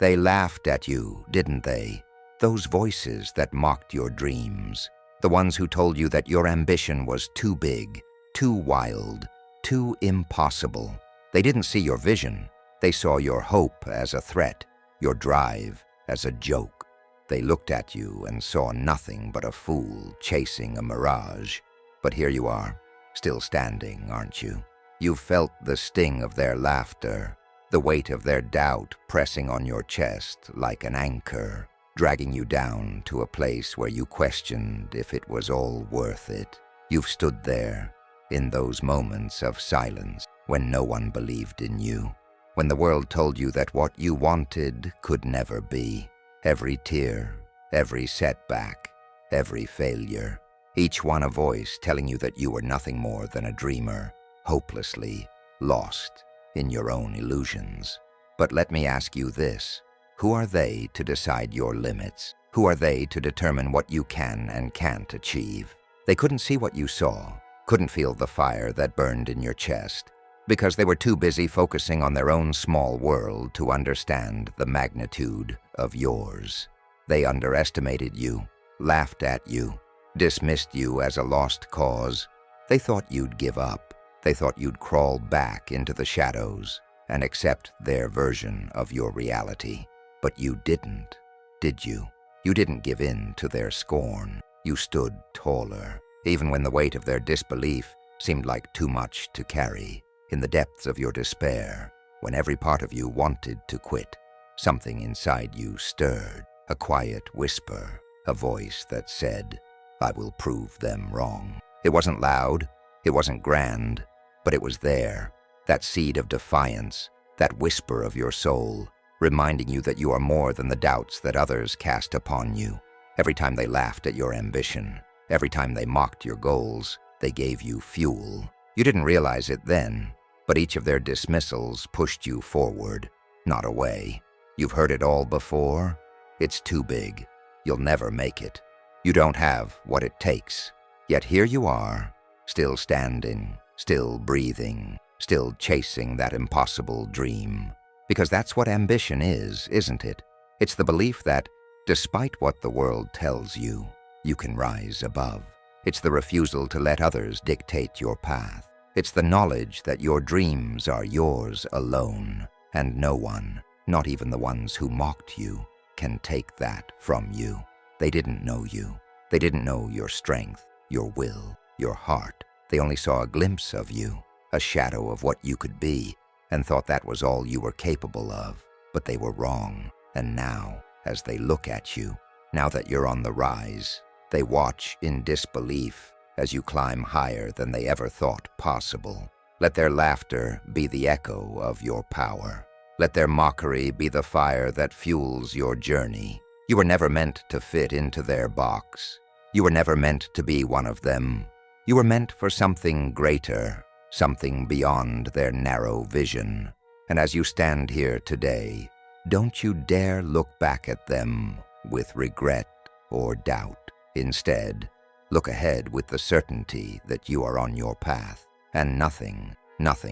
They laughed at you, didn't they? Those voices that mocked your dreams. The ones who told you that your ambition was too big, too wild, too impossible. They didn't see your vision. They saw your hope as a threat, your drive as a joke. They looked at you and saw nothing but a fool chasing a mirage. But here you are, still standing, aren't you? You've felt the sting of their laughter, the weight of their doubt pressing on your chest like an anchor, dragging you down to a place where you questioned if it was all worth it. You've stood there, in those moments of silence, when no one believed in you, when the world told you that what you wanted could never be. Every tear, every setback, every failure, each one a voice telling you that you were nothing more than a dreamer, hopelessly lost in your own illusions. But let me ask you this. Who are they to decide your limits? Who are they to determine what you can and can't achieve? They couldn't see what you saw, couldn't feel the fire that burned in your chest, because they were too busy focusing on their own small world to understand the magnitude of yours. They underestimated you, laughed at you, dismissed you as a lost cause. They thought you'd give up. They thought you'd crawl back into the shadows and accept their version of your reality. But you didn't, did you? You didn't give in to their scorn. You stood taller, even when the weight of their disbelief seemed like too much to carry. In the depths of your despair, when every part of you wanted to quit, something inside you stirred, a quiet whisper, a voice that said, "I will prove them wrong." It wasn't loud, it wasn't grand, but it was there, that seed of defiance, that whisper of your soul, reminding you that you are more than the doubts that others cast upon you. Every time they laughed at your ambition, every time they mocked your goals, they gave you fuel. You didn't realize it then, but each of their dismissals pushed you forward, not away. You've heard it all before. It's too big. You'll never make it. You don't have what it takes. Yet here you are, still standing, still breathing, still chasing that impossible dream. Because that's what ambition is, isn't it? It's the belief that, despite what the world tells you, you can rise above. It's the refusal to let others dictate your path. It's the knowledge that your dreams are yours alone, and no one, not even the ones who mocked you, can take that from you. They didn't know you. They didn't know your strength, your will, your heart. They only saw a glimpse of you, a shadow of what you could be, and thought that was all you were capable of. But they were wrong. And now, as they look at you, now that you're on the rise, they watch in disbelief as you climb higher than they ever thought possible. Let their laughter be the echo of your power. Let their mockery be the fire that fuels your journey. You were never meant to fit into their box. You were never meant to be one of them. You were meant for something greater, something beyond their narrow vision. And as you stand here today, don't you dare look back at them with regret or doubt. Instead, look ahead with the certainty that you are on your path, and nothing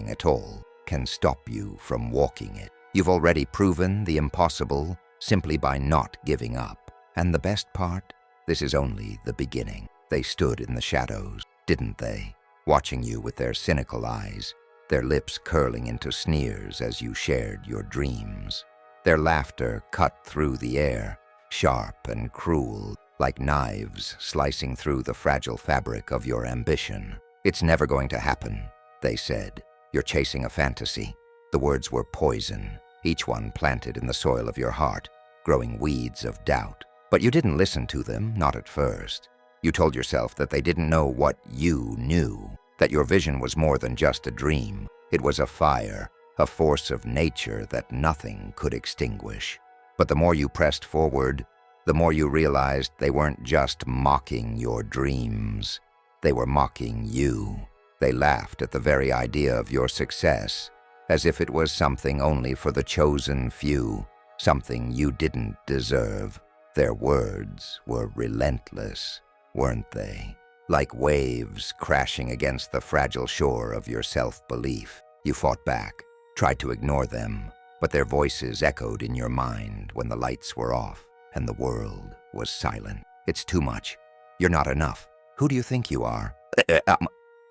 at all, can stop you from walking it. You've already proven the impossible simply by not giving up. And the best part? This is only the beginning. They stood in the shadows, didn't they? Watching you with their cynical eyes, their lips curling into sneers as you shared your dreams. Their laughter cut through the air, sharp and cruel, like knives slicing through the fragile fabric of your ambition. "It's never going to happen," they said. "You're chasing a fantasy." The words were poison, each one planted in the soil of your heart, growing weeds of doubt. But you didn't listen to them, not at first. You told yourself that they didn't know what you knew, that your vision was more than just a dream. It was a fire, a force of nature that nothing could extinguish. But the more you pressed forward, the more you realized they weren't just mocking your dreams. They were mocking you. They laughed at the very idea of your success, as if it was something only for the chosen few, something you didn't deserve. Their words were relentless, weren't they? Like waves crashing against the fragile shore of your self-belief. You fought back, tried to ignore them, but their voices echoed in your mind when the lights were off and the world was silent. It's too much. You're not enough. Who do you think you are?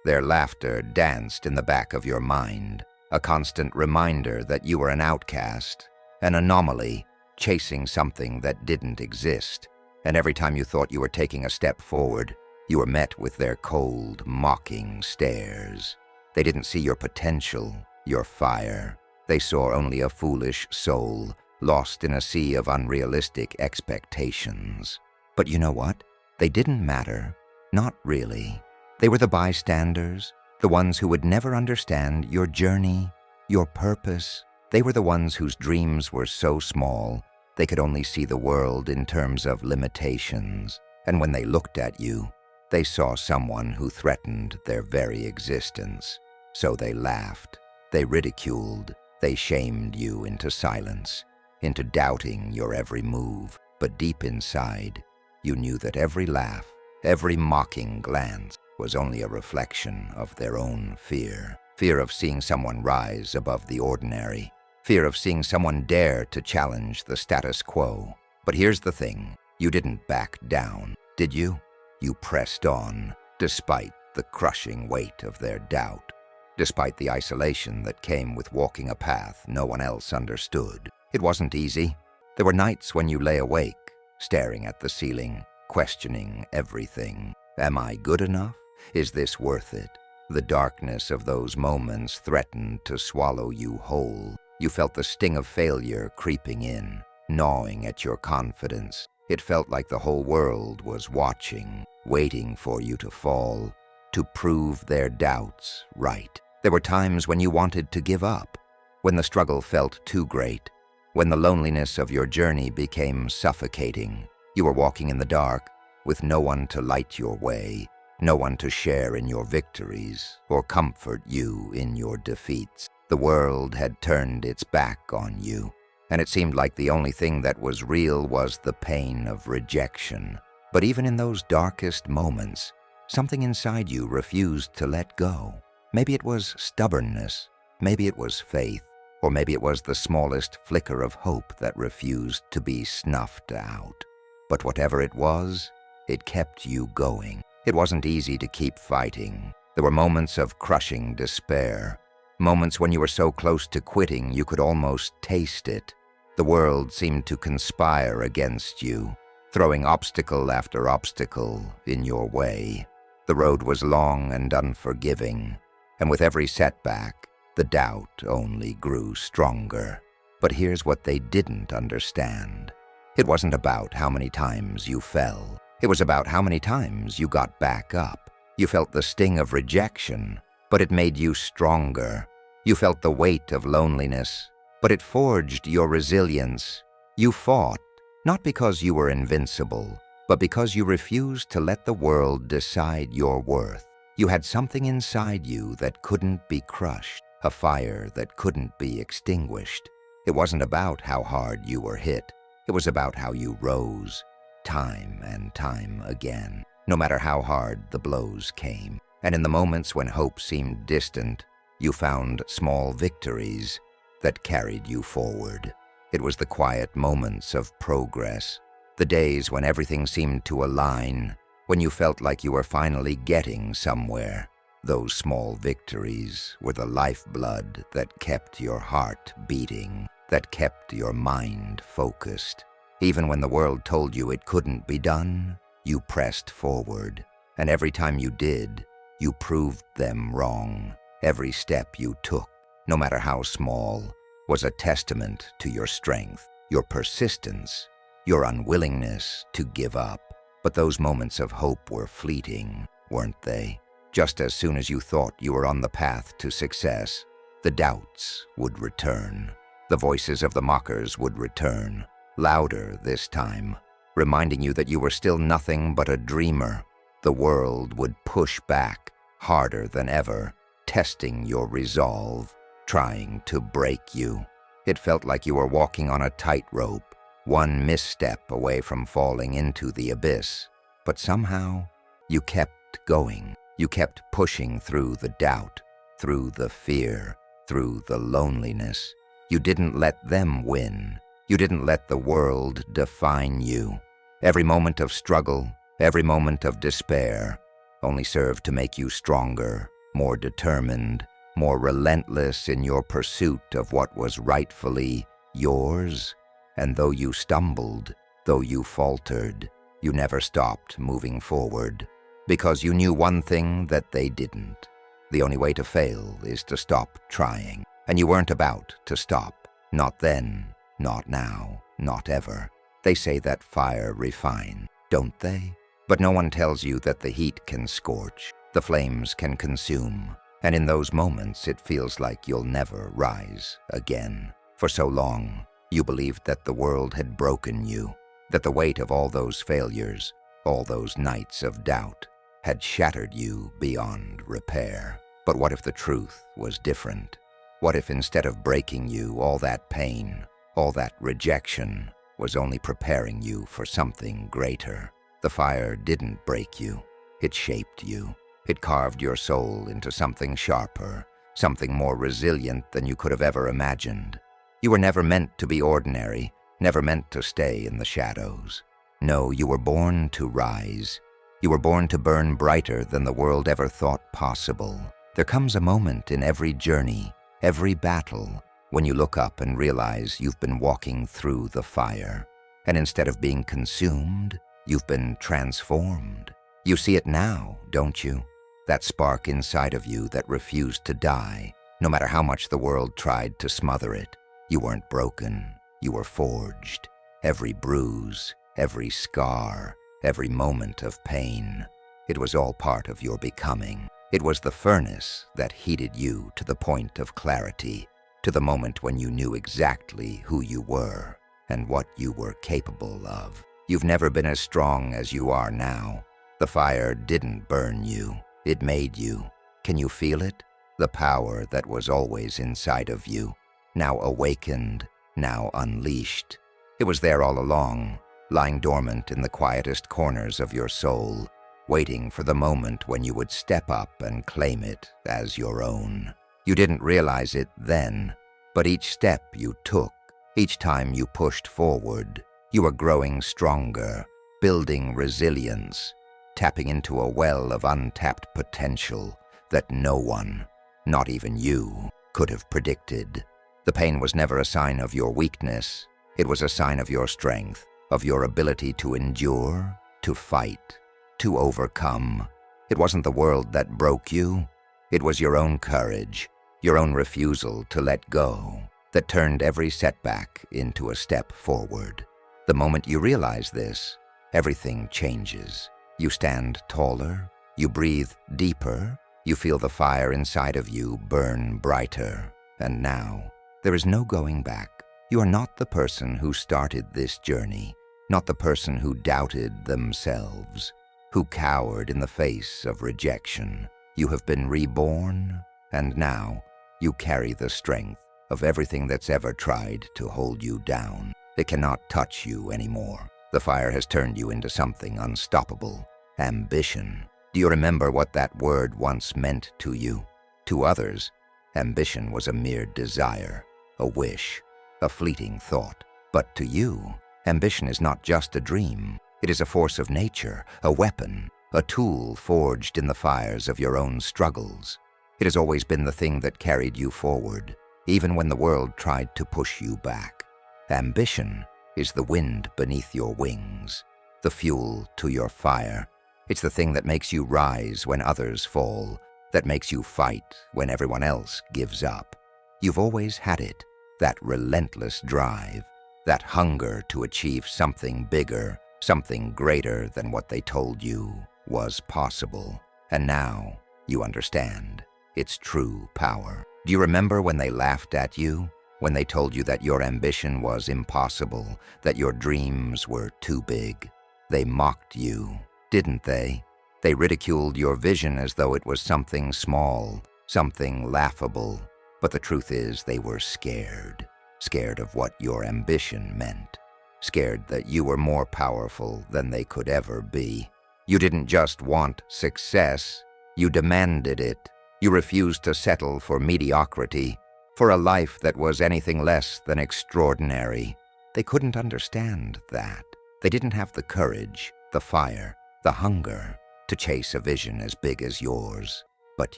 Their laughter danced in the back of your mind, a constant reminder that you were an outcast, an anomaly, chasing something that didn't exist. And every time you thought you were taking a step forward, you were met with their cold, mocking stares. They didn't see your potential, your fire. They saw only a foolish soul, lost in a sea of unrealistic expectations. But you know what? They didn't matter. Not really. They were the bystanders, the ones who would never understand your journey, your purpose. They were the ones whose dreams were so small, they could only see the world in terms of limitations. And when they looked at you, they saw someone who threatened their very existence. So they laughed, they ridiculed, they shamed you into silence, into doubting your every move. But deep inside, you knew that every laugh, every mocking glance was only a reflection of their own fear. Fear of seeing someone rise above the ordinary. Fear of seeing someone dare to challenge the status quo. But here's the thing, you didn't back down, did you? You pressed on, despite the crushing weight of their doubt, despite the isolation that came with walking a path no one else understood. It wasn't easy. There were nights when you lay awake, staring at the ceiling, questioning everything. Am I good enough? Is this worth it? The darkness of those moments threatened to swallow you whole. You felt the sting of failure creeping in, gnawing at your confidence. It felt like the whole world was watching, waiting for you to fall, to prove their doubts right. There were times when you wanted to give up, when the struggle felt too great, when the loneliness of your journey became suffocating. You were walking in the dark, with no one to light your way, no one to share in your victories or comfort you in your defeats. The world had turned its back on you, and it seemed like the only thing that was real was the pain of rejection. But even in those darkest moments, something inside you refused to let go. Maybe it was stubbornness, maybe it was faith, or maybe it was the smallest flicker of hope that refused to be snuffed out. But whatever it was, it kept you going. It wasn't easy to keep fighting. There were moments of crushing despair, moments when you were so close to quitting you could almost taste it. The world seemed to conspire against you, throwing obstacle after obstacle in your way. The road was long and unforgiving, and with every setback, the doubt only grew stronger. But here's what they didn't understand. It wasn't about how many times you fell. It was about how many times you got back up. You felt the sting of rejection, but it made you stronger. You felt the weight of loneliness, but it forged your resilience. You fought, not because you were invincible, but because you refused to let the world decide your worth. You had something inside you that couldn't be crushed, a fire that couldn't be extinguished. It wasn't about how hard you were hit. It was about how you rose, time and time again, no matter how hard the blows came. And in the moments when hope seemed distant, you found small victories that carried you forward. It was the quiet moments of progress, the days when everything seemed to align, when you felt like you were finally getting somewhere. Those small victories were the lifeblood that kept your heart beating, that kept your mind focused. Even when the world told you it couldn't be done, you pressed forward. And every time you did, you proved them wrong. Every step you took, no matter how small, was a testament to your strength, your persistence, your unwillingness to give up. But those moments of hope were fleeting, weren't they? Just as soon as you thought you were on the path to success, the doubts would return. The voices of the mockers would return, louder this time, reminding you that you were still nothing but a dreamer. The world would push back, harder than ever, testing your resolve, trying to break you. It felt like you were walking on a tightrope, one misstep away from falling into the abyss. But somehow, you kept going. You kept pushing through the doubt, through the fear, through the loneliness. You didn't let them win. You didn't let the world define you. Every moment of struggle, every moment of despair, only served to make you stronger, more determined, more relentless in your pursuit of what was rightfully yours. And though you stumbled, though you faltered, you never stopped moving forward, because you knew one thing that they didn't. The only way to fail is to stop trying, and you weren't about to stop. Not then, not now, not ever. They say that fire refines, don't they? But no one tells you that the heat can scorch, the flames can consume, and in those moments it feels like you'll never rise again. For so long, you believed that the world had broken you, that the weight of all those failures, all those nights of doubt, had shattered you beyond repair. But what if the truth was different? What if instead of breaking you, all that pain, all that rejection, was only preparing you for something greater? The fire didn't break you. It shaped you. It carved your soul into something sharper, something more resilient than you could have ever imagined. You were never meant to be ordinary, never meant to stay in the shadows. No, you were born to rise. You were born to burn brighter than the world ever thought possible. There comes a moment in every journey, every battle, when you look up and realize you've been walking through the fire. And instead of being consumed, you've been transformed. You see it now, don't you? That spark inside of you that refused to die, no matter how much the world tried to smother it. You weren't broken, you were forged. Every bruise, every scar, every moment of pain, it was all part of your becoming. It was the furnace that heated you to the point of clarity, to the moment when you knew exactly who you were and what you were capable of. You've never been as strong as you are now. The fire didn't burn you, it made you. Can you feel it? The power that was always inside of you, now awakened, now unleashed. It was there all along, lying dormant in the quietest corners of your soul, waiting for the moment when you would step up and claim it as your own. You didn't realize it then, but each step you took, each time you pushed forward, you were growing stronger, building resilience, tapping into a well of untapped potential that no one, not even you, could have predicted. The pain was never a sign of your weakness. It was a sign of your strength, of your ability to endure, to fight, to overcome. It wasn't the world that broke you. It was your own courage, your own refusal to let go, that turned every setback into a step forward. The moment you realize this, everything changes. You stand taller, you breathe deeper, you feel the fire inside of you burn brighter. And now, there is no going back. You are not the person who started this journey, not the person who doubted themselves, who cowered in the face of rejection. You have been reborn, and now you carry the strength of everything that's ever tried to hold you down. It cannot touch you anymore. The fire has turned you into something unstoppable. Ambition. Do you remember what that word once meant to you? To others, ambition was a mere desire, a wish, a fleeting thought. But to you, ambition is not just a dream. It is a force of nature, a weapon, a tool forged in the fires of your own struggles. It has always been the thing that carried you forward, even when the world tried to push you back. Ambition is the wind beneath your wings, the fuel to your fire. It's the thing that makes you rise when others fall, that makes you fight when everyone else gives up. You've always had it, that relentless drive, that hunger to achieve something bigger, something greater than what they told you was possible. And now you understand its true power. Do you remember when they laughed at you? When they told you that your ambition was impossible, that your dreams were too big? They mocked you, didn't they? They ridiculed your vision as though it was something small, something laughable. But the truth is they were scared. Scared of what your ambition meant. Scared that you were more powerful than they could ever be. You didn't just want success, you demanded it. You refused to settle for mediocrity, for a life that was anything less than extraordinary. They couldn't understand that. They didn't have the courage, the fire, the hunger to chase a vision as big as yours. But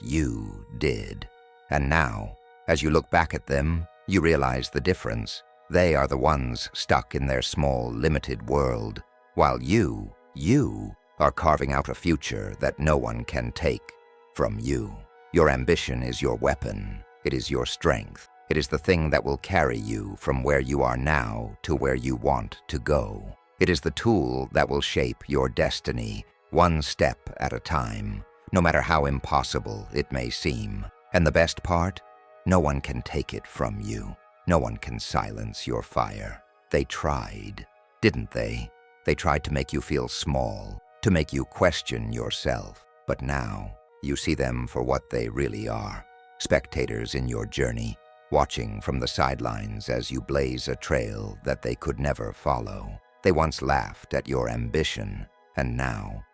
you did. And now, as you look back at them, you realize the difference. They are the ones stuck in their small, limited world, while you are carving out a future that no one can take from you. Your ambition is your weapon. It is your strength. It is the thing that will carry you from where you are now to where you want to go. It is the tool that will shape your destiny, one step at a time, no matter how impossible it may seem. And the best part? No one can take it from you. No one can silence your fire. They tried, didn't they? They tried to make you feel small, to make you question yourself. But now, you see them for what they really are. Spectators in your journey, watching from the sidelines as you blaze a trail that they could never follow. They once laughed at your ambition, and now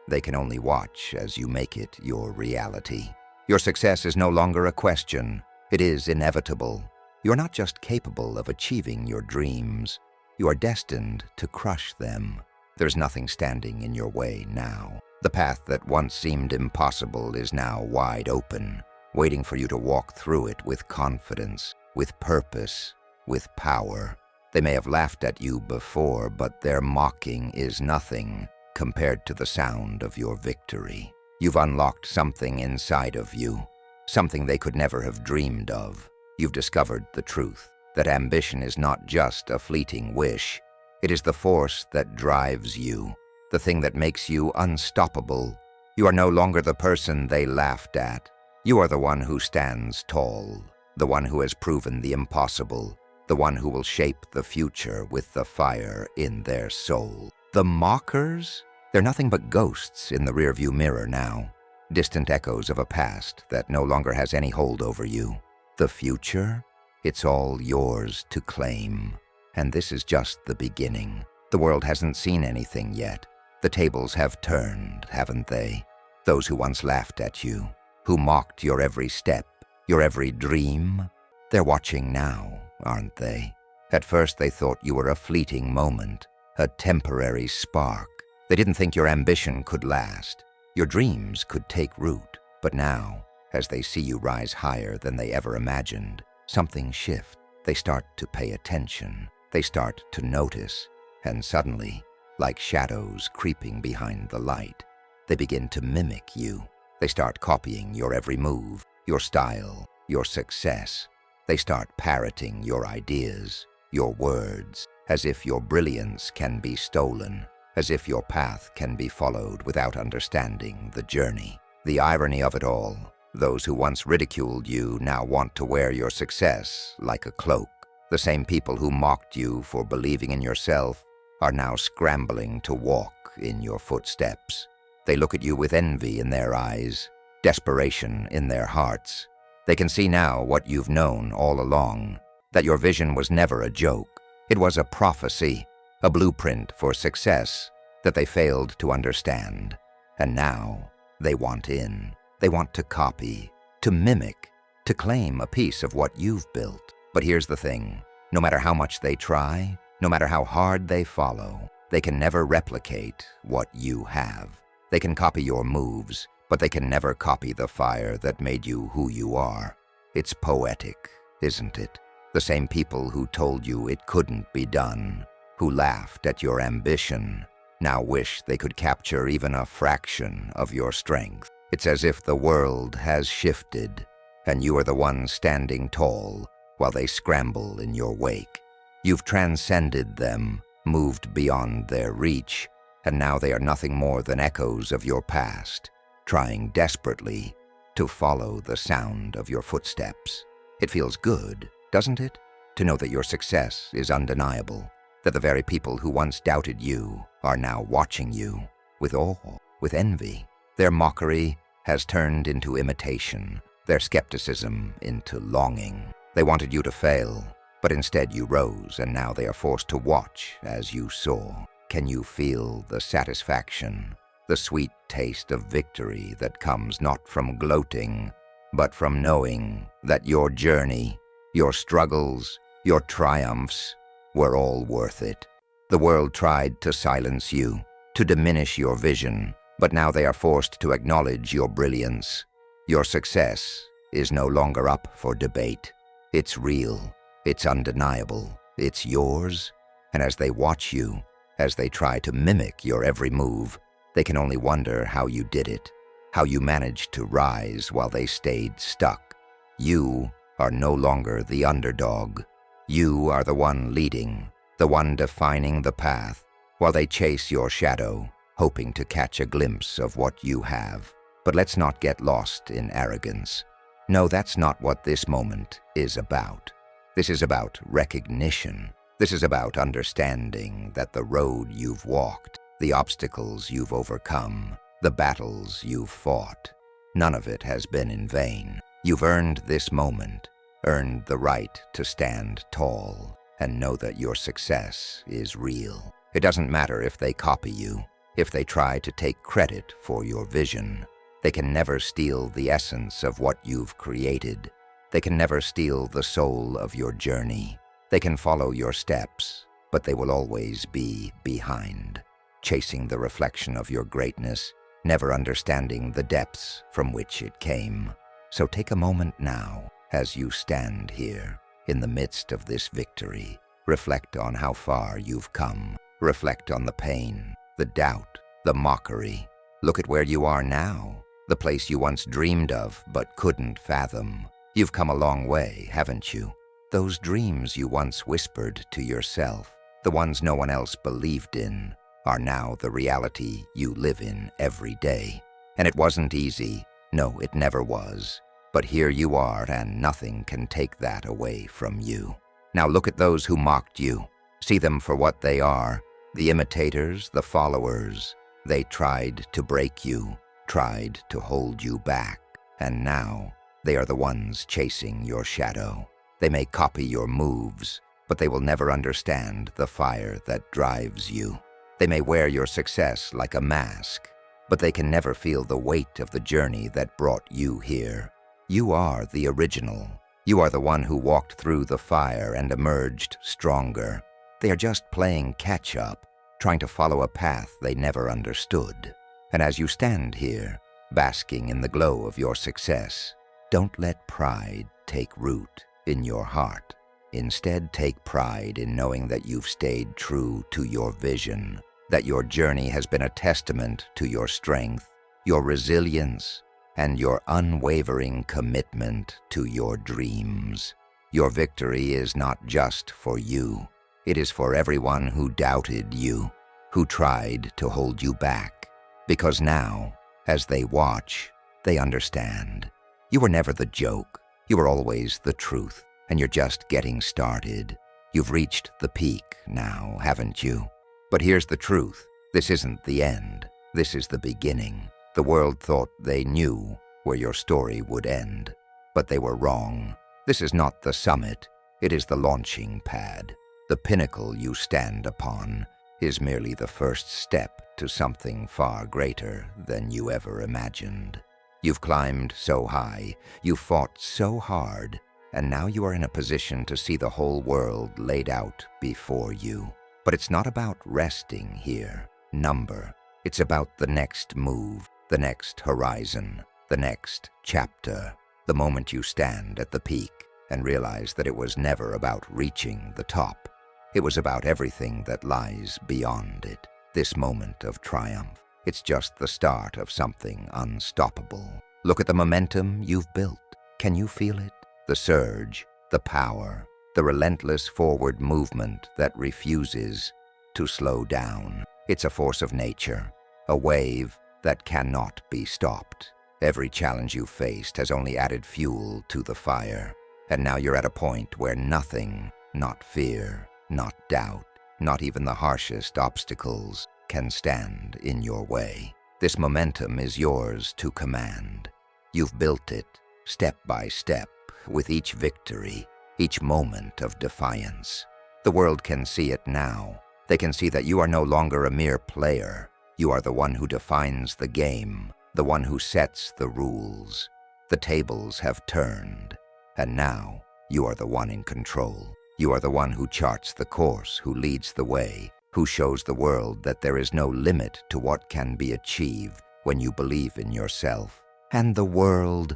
they can only watch as you make it your reality. Your success is no longer a question. It is inevitable. You're not just capable of achieving your dreams, you are destined to crush them. There's nothing standing in your way now. The path that once seemed impossible is now wide open, waiting for you to walk through it with confidence, with purpose, with power. They may have laughed at you before, but their mocking is nothing compared to the sound of your victory. You've unlocked something inside of you, something they could never have dreamed of. You've discovered the truth, that ambition is not just a fleeting wish. It is the force that drives you, the thing that makes you unstoppable. You are no longer the person they laughed at. You are the one who stands tall, the one who has proven the impossible, the one who will shape the future with the fire in their soul. The mockers? They're nothing but ghosts in the rearview mirror now, distant echoes of a past that no longer has any hold over you. The future? It's all yours to claim. And this is just the beginning. The world hasn't seen anything yet. The tables have turned, haven't they? Those who once laughed at you, who mocked your every step, your every dream, they're watching now, aren't they? At first they thought you were a fleeting moment, a temporary spark. They didn't think your ambition could last, your dreams could take root. But now, as they see you rise higher than they ever imagined, something shifts. They start to pay attention. They start to notice. And suddenly, like shadows creeping behind the light, they begin to mimic you. They start copying your every move, your style, your success. They start parroting your ideas, your words, as if your brilliance can be stolen, as if your path can be followed without understanding the journey. The irony of it all, those who once ridiculed you now want to wear your success like a cloak. The same people who mocked you for believing in yourself are now scrambling to walk in your footsteps. They look at you with envy in their eyes, desperation in their hearts. They can see now what you've known all along, that your vision was never a joke. It was a prophecy, a blueprint for success that they failed to understand. And now they want in. They want to copy, to mimic, to claim a piece of what you've built. But here's the thing, no matter how much they try, no matter how hard they follow, they can never replicate what you have. They can copy your moves, but they can never copy the fire that made you who you are. It's poetic, isn't it? The same people who told you it couldn't be done, who laughed at your ambition, now wish they could capture even a fraction of your strength. It's as if the world has shifted, and you are the one standing tall while they scramble in your wake. You've transcended them, moved beyond their reach, and now they are nothing more than echoes of your past, trying desperately to follow the sound of your footsteps. It feels good, doesn't it, to know that your success is undeniable, that the very people who once doubted you are now watching you with awe, with envy. Their mockery has turned into imitation, their skepticism into longing. They wanted you to fail, but instead you rose, and now they are forced to watch as you soar. Can you feel the satisfaction, the sweet taste of victory that comes not from gloating, but from knowing that your journey, your struggles, your triumphs were all worth it. The world tried to silence you, to diminish your vision, but now they are forced to acknowledge your brilliance. Your success is no longer up for debate. It's real, it's undeniable, it's yours, and as they watch you, as they try to mimic your every move, they can only wonder how you did it, how you managed to rise while they stayed stuck. You are no longer the underdog. You are the one leading, the one defining the path, while they chase your shadow, hoping to catch a glimpse of what you have. But let's not get lost in arrogance. No, that's not what this moment is about. This is about recognition. This is about understanding that the road you've walked, the obstacles you've overcome, the battles you've fought, none of it has been in vain. You've earned this moment, earned the right to stand tall and know that your success is real. It doesn't matter if they copy you, if they try to take credit for your vision. They can never steal the essence of what you've created. They can never steal the soul of your journey. They can follow your steps, but they will always be behind, chasing the reflection of your greatness, never understanding the depths from which it came. So take a moment now, as you stand here, in the midst of this victory. Reflect on how far you've come. Reflect on the pain, the doubt, the mockery. Look at where you are now, the place you once dreamed of but couldn't fathom. You've come a long way, haven't you? Those dreams you once whispered to yourself, the ones no one else believed in, are now the reality you live in every day. And it wasn't easy. No, it never was. But here you are, and nothing can take that away from you. Now look at those who mocked you. See them for what they are, the imitators, the followers. They tried to break you, tried to hold you back, and now they are the ones chasing your shadow. They may copy your moves, but they will never understand the fire that drives you. They may wear your success like a mask, but they can never feel the weight of the journey that brought you here. You are the original. You are the one who walked through the fire and emerged stronger. They are just playing catch-up, trying to follow a path they never understood. And as you stand here, basking in the glow of your success, don't let pride take root in your heart. Instead, take pride in knowing that you've stayed true to your vision, that your journey has been a testament to your strength, your resilience, and your unwavering commitment to your dreams. Your victory is not just for you. It is for everyone who doubted you, who tried to hold you back. Because now, as they watch, they understand. You were never the joke. You were always the truth, and you're just getting started. You've reached the peak now, haven't you? But here's the truth. This isn't the end. This is the beginning. The world thought they knew where your story would end, but they were wrong. This is not the summit. It is the launching pad. The pinnacle you stand upon is merely the first step to something far greater than you ever imagined. You've climbed so high, you've fought so hard, and now you are in a position to see the whole world laid out before you. But it's not about resting here, number. It's about the next move, the next horizon, the next chapter. The moment you stand at the peak and realize that it was never about reaching the top. It was about everything that lies beyond it. This moment of triumph, it's just the start of something unstoppable. Look at the momentum you've built. Can you feel it? The surge, the power, the relentless forward movement that refuses to slow down. It's a force of nature, a wave that cannot be stopped. Every challenge you faced has only added fuel to the fire, and now you're at a point where nothing, not fear, not doubt, not even the harshest obstacles can stand in your way. This momentum is yours to command. You've built it, step by step, with each victory, each moment of defiance. The world can see it now. They can see that you are no longer a mere player. You are the one who defines the game, the one who sets the rules. The tables have turned, and now you are the one in control. You are the one who charts the course, who leads the way, who shows the world that there is no limit to what can be achieved when you believe in yourself. And the world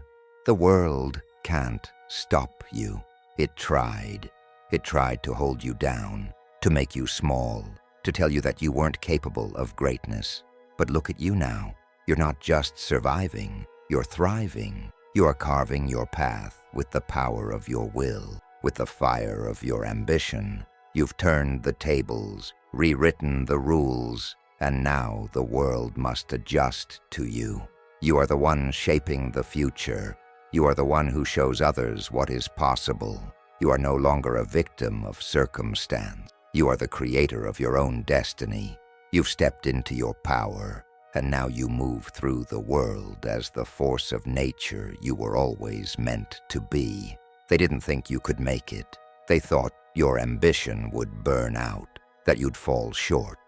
can't stop you. It tried. It tried to hold you down, to make you small, to tell you that you weren't capable of greatness. But look at you now. You're not just surviving, you're thriving. You are carving your path with the power of your will, with the fire of your ambition. You've turned the tables, rewritten the rules, and now the world must adjust to you. You are the one shaping the future. You are the one who shows others what is possible. You are no longer a victim of circumstance. You are the creator of your own destiny. You've stepped into your power, and now you move through the world as the force of nature you were always meant to be. They didn't think you could make it. They thought your ambition would burn out, that you'd fall short.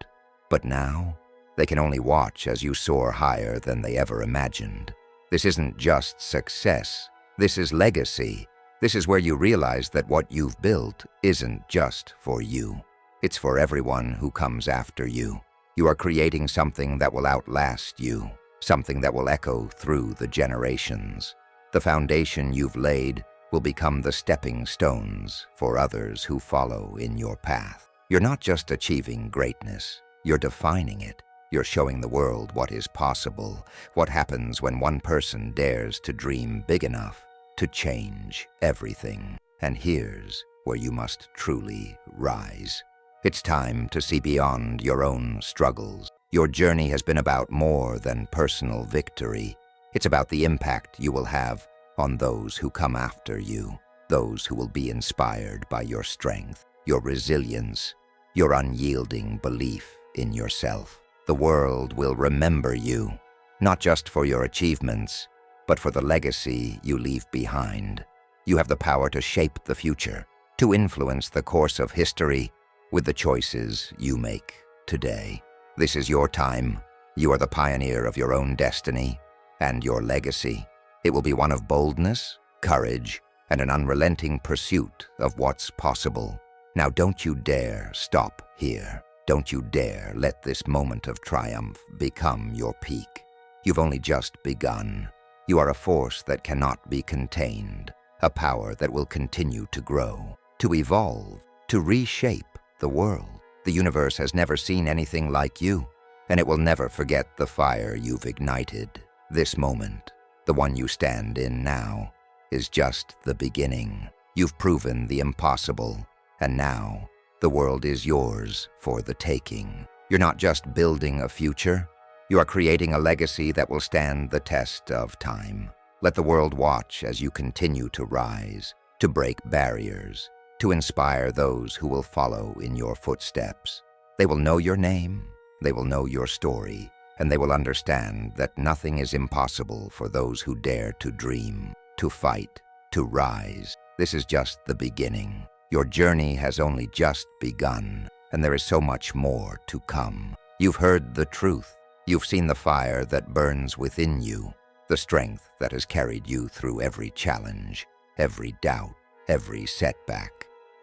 But now, they can only watch as you soar higher than they ever imagined. This isn't just success. This is legacy. This is where you realize that what you've built isn't just for you. It's for everyone who comes after you. You are creating something that will outlast you, something that will echo through the generations. The foundation you've laid will become the stepping stones for others who follow in your path. You're not just achieving greatness, you're defining it. You're showing the world what is possible, what happens when one person dares to dream big enough to change everything. And here's where you must truly rise. It's time to see beyond your own struggles. Your journey has been about more than personal victory. It's about the impact you will have on those who come after you, those who will be inspired by your strength, your resilience, your unyielding belief in yourself. The world will remember you, not just for your achievements, but for the legacy you leave behind. You have the power to shape the future, to influence the course of history with the choices you make today. This is your time. You are the pioneer of your own destiny and your legacy. It will be one of boldness, courage, and an unrelenting pursuit of what's possible. Now don't you dare stop here. Don't you dare let this moment of triumph become your peak. You've only just begun. You are a force that cannot be contained, a power that will continue to grow, to evolve, to reshape the world. The universe has never seen anything like you, and it will never forget the fire you've ignited. This moment, the one you stand in now, is just the beginning. You've proven the impossible, and now the world is yours for the taking. You're not just building a future, you are creating a legacy that will stand the test of time. Let the world watch as you continue to rise, to break barriers, to inspire those who will follow in your footsteps. They will know your name, they will know your story, and they will understand that nothing is impossible for those who dare to dream, to fight, to rise. This is just the beginning. Your journey has only just begun, and there is so much more to come. You've heard the truth. You've seen the fire that burns within you, the strength that has carried you through every challenge, every doubt, every setback.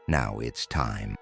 Now it's time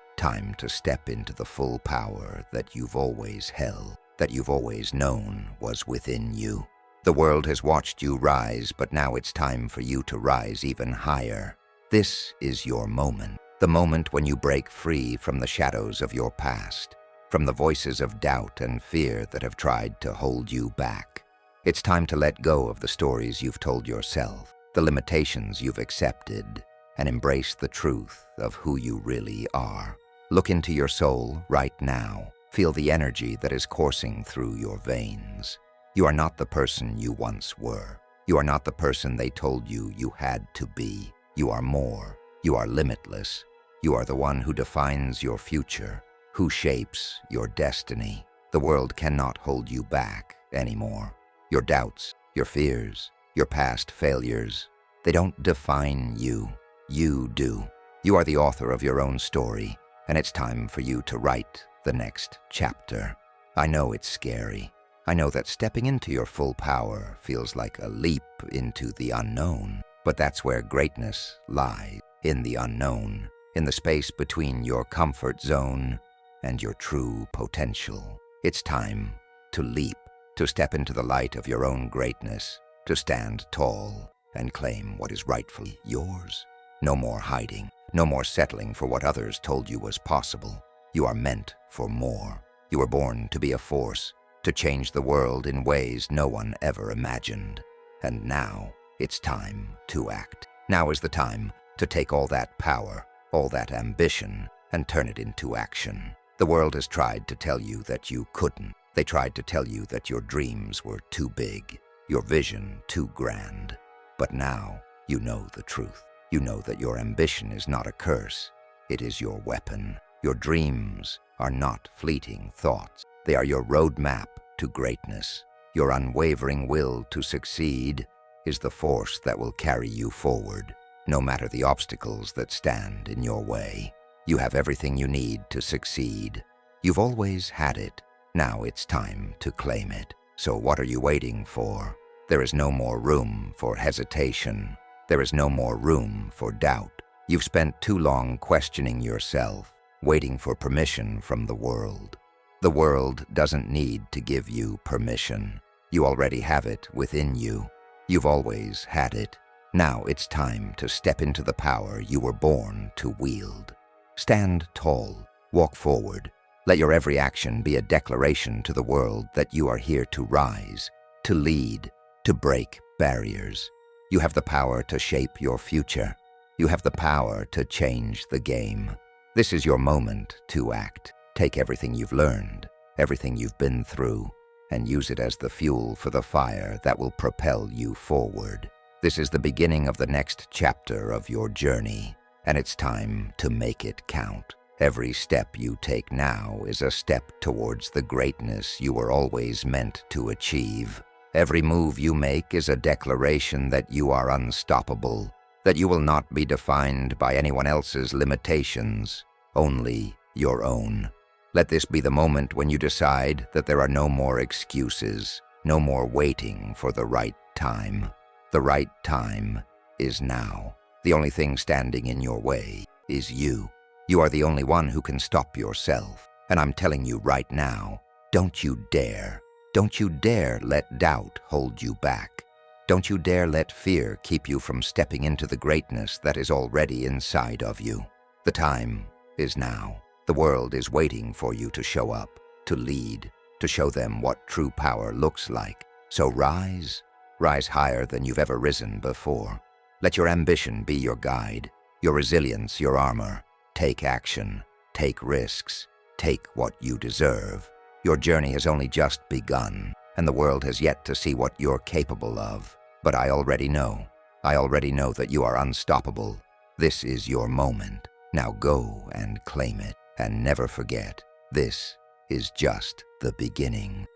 to step into the full power that you've always held, that you've always known was within you. The world has watched you rise, but now it's time for you to rise even higher. This is your moment, the moment when you break free from the shadows of your past, from the voices of doubt and fear that have tried to hold you back. It's time to let go of the stories you've told yourself, the limitations you've accepted, and embrace the truth of who you really are. Look into your soul right now. Feel the energy that is coursing through your veins. You are not the person you once were. You are not the person they told you you had to be. You are more. You are limitless. You are the one who defines your future, who shapes your destiny. The world cannot hold you back anymore. Your doubts, your fears, your past failures, they don't define you. You do. You are the author of your own story, and it's time for you to write the next chapter. I know it's scary. I know that stepping into your full power feels like a leap into the unknown, but that's where greatness lies, in the unknown, in the space between your comfort zone and your true potential. It's time to leap, to step into the light of your own greatness, to stand tall and claim what is rightfully yours. No more hiding, no more settling for what others told you was possible. You are meant for more. You were born to be a force, to change the world in ways no one ever imagined. And now it's time to act. Now is the time to take all that power, all that ambition, and turn it into action. The world has tried to tell you that you couldn't. They tried to tell you that your dreams were too big, your vision too grand. But now you know the truth. You know that your ambition is not a curse. It is your weapon. Your dreams are not fleeting thoughts. They are your roadmap to greatness. Your unwavering will to succeed is the force that will carry you forward, no matter the obstacles that stand in your way. You have everything you need to succeed. You've always had it. Now it's time to claim it. So what are you waiting for? There is no more room for hesitation. There is no more room for doubt. You've spent too long questioning yourself, waiting for permission from the world. The world doesn't need to give you permission. You already have it within you. You've always had it. Now it's time to step into the power you were born to wield. Stand tall, walk forward. Let your every action be a declaration to the world that you are here to rise, to lead, to break barriers. You have the power to shape your future. You have the power to change the game. This is your moment to act. Take everything you've learned, everything you've been through, and use it as the fuel for the fire that will propel you forward. This is the beginning of the next chapter of your journey, and it's time to make it count. Every step you take now is a step towards the greatness you were always meant to achieve. Every move you make is a declaration that you are unstoppable, that you will not be defined by anyone else's limitations, only your own. Let this be the moment when you decide that there are no more excuses, no more waiting for the right time. The right time is now. The only thing standing in your way is you. You are the only one who can stop yourself. And I'm telling you right now, don't you dare. Don't you dare let doubt hold you back. Don't you dare let fear keep you from stepping into the greatness that is already inside of you. The time is now. The world is waiting for you to show up, to lead, to show them what true power looks like. So rise higher than you've ever risen before. Let your ambition be your guide, your resilience your armor. Take action, take risks, take what you deserve. Your journey has only just begun, and the world has yet to see what you're capable of. But I already know that you are unstoppable. This is your moment. Now go and claim it, and never forget, this is just the beginning.